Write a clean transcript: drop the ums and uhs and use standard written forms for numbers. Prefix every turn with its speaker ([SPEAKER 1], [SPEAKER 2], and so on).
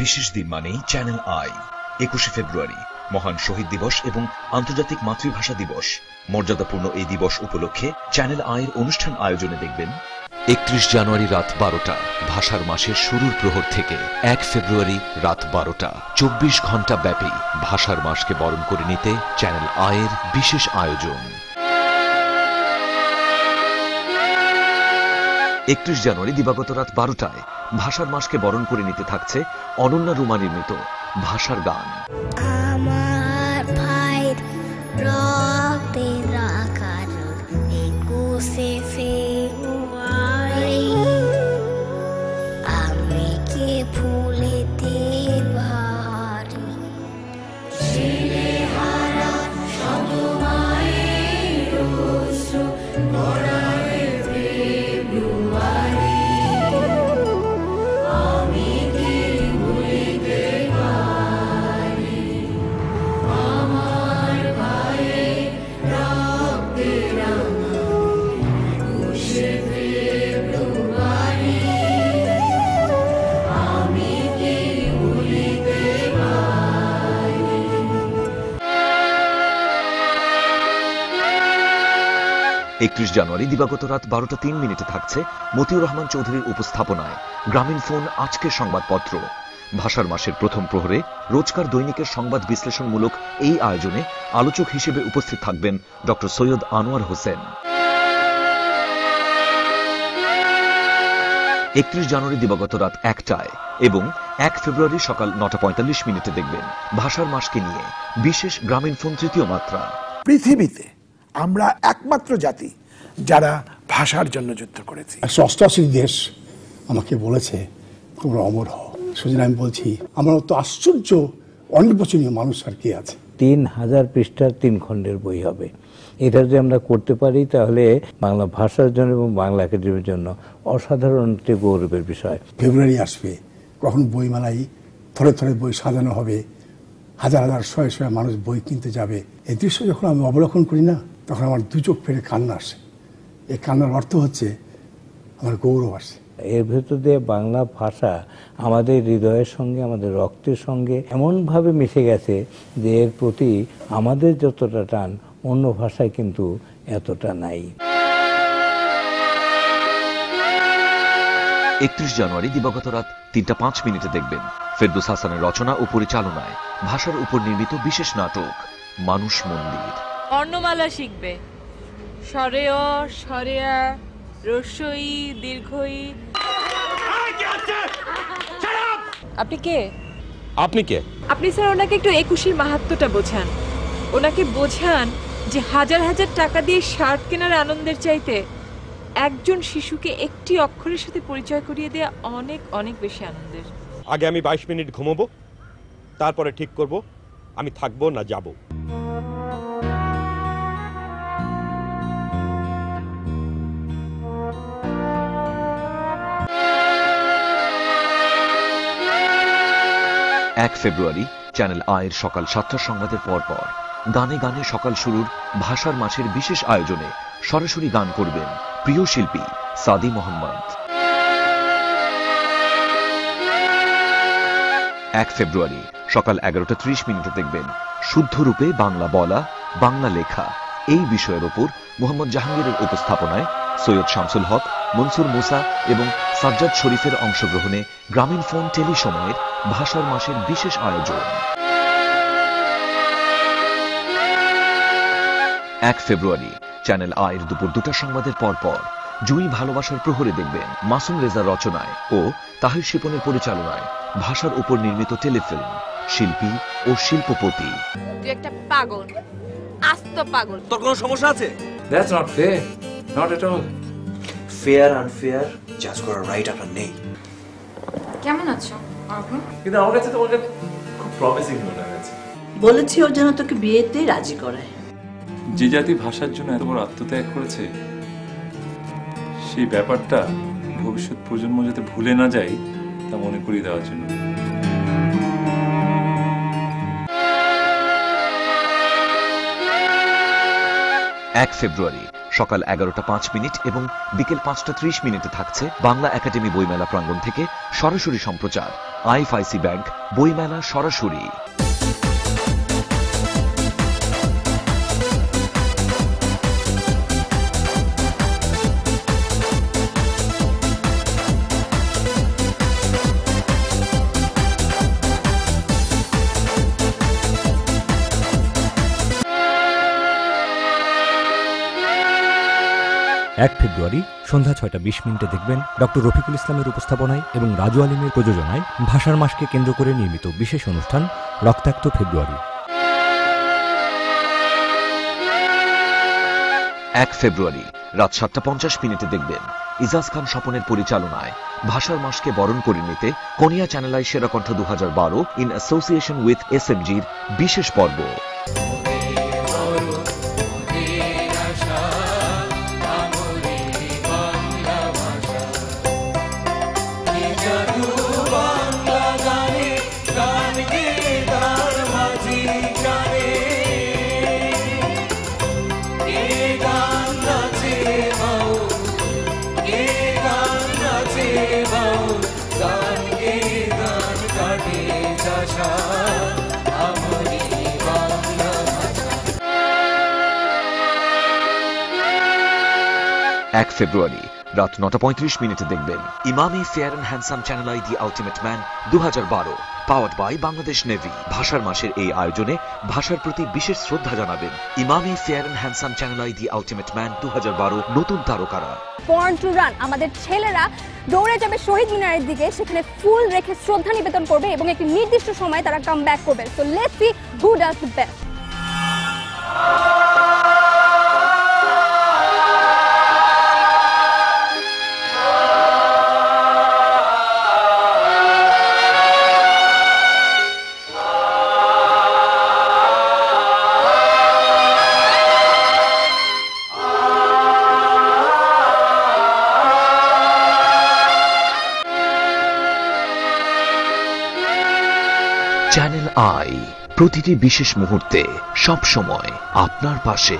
[SPEAKER 1] বিশেষ দিন মানেই চ্যানেল আই। 21শে ফেব্রুয়ারি মহান শহীদ দিবস এবং আন্তর্জাতিক মাতৃভাষা দিবস। মর্যাদাপূর্ণ এই দিবস উপলক্ষে চ্যানেল আইয়ের অনুষ্ঠান আয়োজনে দেখবেন 31 জানুয়ারি রাত 12টা ভাষার মাসের শুরুর প্রহর থেকে 1 ফেব্রুয়ারি রাত 12টা 24 ঘণ্টা ব্যাপী ভাষার মাসকে বরণ করে নিতে চ্যানেল আইয়ের বিশেষ আয়োজন। 31 জানুয়ারি দিবাগত রাত 12টায় ভাষার মাসকে বরণ করে নিতে থাকছে অনন্যা রুমা নির্মিত ভাষার গান।
[SPEAKER 2] আমার ভাইয়ের রক্তে রাখার 21শে ফেব্রুয়ারি আমি কি ভুলিতে পারি ছেলেহারা শত মায়ের অশ্রু ভরায় ফেব্রুয়ারি আমি কি ভুলিতে পারি আমার ভাইয়ের রক্তে রাঙা 21শে ফেব্রুয়ারি আমি কি ভুলিতে পারি।
[SPEAKER 1] 31 জানুয়ারি দিবাগত রাত 12টা 3 মিনিটে থাকছে মতিউর রহমান চৌধুরীর উপস্থাপনায় গ্রামীণ ফোন আজকের সংবাদপত্র। ভাষার মাসের প্রথম প্রহরে রোজকার দৈনিকের সংবাদ বিশ্লেষণমূলক এই আয়োজনে আলোচক হিসেবে উপস্থিত থাকবেন ডক্টর সৈয়দ আনোয়ার হোসেন। 31 জানুয়ারি দিবাগত রাত 1টায় এবং 1 ফেব্রুয়ারি সকাল 9টা 45 মিনিটে দেখবেন ভাষার মাসকে নিয়ে বিশেষ গ্রামীণ ফোন তৃতীয় মাত্রা।
[SPEAKER 3] পৃথিবীতে আমরা একমাত্র জাতি যারা ভাষার জন্য যুদ্ধ করেছি।
[SPEAKER 4] 188 দেশ আমাকে বলেছে তোমরা অমর হও। সুতরাং আমি বলছি আমার তো আশ্চর্য অনির্বচনীয় মানুষ আর কি আছে।
[SPEAKER 5] 3000 পৃষ্ঠার 3 খণ্ডের বই হবে। এটা যদি আমরা করতে পারি তাহলে বাংলা ভাষার জন্য এবং বাংলা একাডেমির জন্য অসাধারণ একটি গৌরবের বিষয়।
[SPEAKER 4] ফেব্রুয়ারি আসবে, কখন বইমেলায় থরে থরে বই সাজানো হবে, হাজার হাজার শয়ে শয়ে মানুষ বই কিনতে যাবে। এই দৃশ্য যখন আমি অবলোকন করি না, তখন আমার দু চোখ ফেরে কান্না আসে। এই কান্নার অর্থ হচ্ছে আমার গৌরব আসে।
[SPEAKER 5] এর ভেতর দিয়ে বাংলা ভাষা আমাদের হৃদয়ের সঙ্গে, আমাদের রক্তের সঙ্গে এমনভাবে মিশে গেছে যে এর প্রতি আমাদের যতটা টান অন্য ভাষায় কিন্তু এতটা নাই।
[SPEAKER 1] 31 জানুয়ারি দিবাগত রাত 3টা 5 মিনিটে দেখবেন ফেরদৌস হাসানের রচনা ও পরিচালনায় ভাষার উপর নির্মিত বিশেষ নাটক মানুষ মন্দির।
[SPEAKER 6] বর্ণমালা শিখবে, স্বরেয়, স্বরেয়া, রস্যই, দীর্ঘই। আপনি কে?
[SPEAKER 7] আপনি কে?
[SPEAKER 6] আপনি স্যার ওনাকে একটু 21শীর মাহাত্ম্যটা বোঝান। ওনাকে বোঝান যে হাজার হাজার টাকা দিয়ে শার্ট কেনার আনন্দের চাইতে একজন শিশুকে একটি অক্ষরের সাথে পরিচয় করিয়ে দেওয়া অনেক অনেক বেশি আনন্দের।
[SPEAKER 7] আগে আমি 22 মিনিট ঘুমোবো, তারপরে ঠিক করব আমি থাকবো না যাব।
[SPEAKER 1] এক ফেব্রুয়ারি চ্যানেল আয়ের সকাল 7টার সংবাদের পরপর গানে গানে সকাল শুরুর ভাষার মাসের বিশেষ আয়োজনে সরাসরি গান করবেন প্রিয় শিল্পী সাদি মোহাম্মদ। 1 ফেব্রুয়ারি সকাল 11টা 30 মিনিটে দেখবেন শুদ্ধ রূপে বাংলা বলা, বাংলা লেখা এই বিষয়ের ওপর মোহাম্মদ জাহাঙ্গীরের উপস্থাপনায় সৈয়দ শামসুল হক, মনসুর মুসা এবং সাজ্জাদ শরীফের অংশগ্রহণে গ্রামীণ ফোন টেলি সময়ের ভাষার মাসের বিশেষ আয়োজন। 1 ফেব্রুয়ারি চ্যানেল আয়ের দুপুর 2টার সংবাদের পরপর জুই ভালোবাসার প্রহরে দেখবেন মাসুম রেজার রচনায় ও তাহির শিপনের পরিচালনায় ভাষার উপর নির্মিত টেলিফিল্ম শিল্পী ও শিল্পপতি।
[SPEAKER 6] তুই একটা পাগল, আস্ত পাগল।
[SPEAKER 8] তোর কোনো সমস্যা আছে?
[SPEAKER 9] That's not fair. Not at all.
[SPEAKER 8] Fair unfair জাজ করার রাইট আপনার নেই।
[SPEAKER 6] কেমন আছো অর্ঘ্য?
[SPEAKER 9] কিন্তু আমার কাছে তোমাকে খুব প্রমিসিং মনে হয়েছে।
[SPEAKER 10] বলেছি ও যেন তোকে বিয়েতে রাজি করায়।
[SPEAKER 9] যে জাতি ভাষার জন্য এত বড় আত্মত্যাগ করেছে, সেই ব্যাপারটা ভবিষ্যৎ প্রজন্ম যাতে ভুলে না যায় তা মনে করিয়ে দেওয়ার জন্য।
[SPEAKER 1] 1 ফেব্রুয়ারি সকাল 11:05 এবং বিকেল 5:30 থাকছে বাংলা একাডেমি বইমেলা প্রাঙ্গণ থেকে সরাসরি সম্প্রচার আইএফআইসি ব্যাংক বইমেলা সরাসরি।
[SPEAKER 11] ফেব্রুয়ারি সন্ধ্যা 6:20 দেখবেন ডক্টর রফিকুল ইসলামের উপস্থাপনায় এবং রাজু আলিমের প্রযোজনায় ভাষার মাসকে কেন্দ্র করে নির্মিত বিশেষ অনুষ্ঠান রক্তাক্ত ফেব্রুয়ারি।
[SPEAKER 1] 1 ফেব্রুয়ারি রাত 7:50 দেখবেন ইজাজ খান স্বপনের পরিচালনায় ভাষার মাসকে বরণ করে নিতে কোনিয়া চ্যানেল আই সেরা কণ্ঠ 2012 ইন অ্যাসোসিয়েশন উইথ এসএমজির বিশেষ পর্ব। এক ফেব্রুয়ারি রাত 9:35 দেখবেন Emami fair and handsome channel I the ultimate man 2012 powered by Bangladesh navy. ভাষার মাসের এই আয়োজনে ভাষার প্রতি বিশেষ শ্রদ্ধা জানাবেন Emami fair and handsome channel I the ultimate man 2012 নতুন তারকারা।
[SPEAKER 12] বর্ন টু রান আমাদের ছেলেরা দৌড়ে যাবে শহীদ মিনারের দিকে, সেখানে ফুল রেখে শ্রদ্ধা নিবেদন করবে এবং একটি নির্দিষ্ট সময় তারা কাম ব্যাক করবে। So let's see who does the best.
[SPEAKER 1] Channel I প্রতিটি বিশেষ মুহূর্তে সব সময় আপনার পাশে।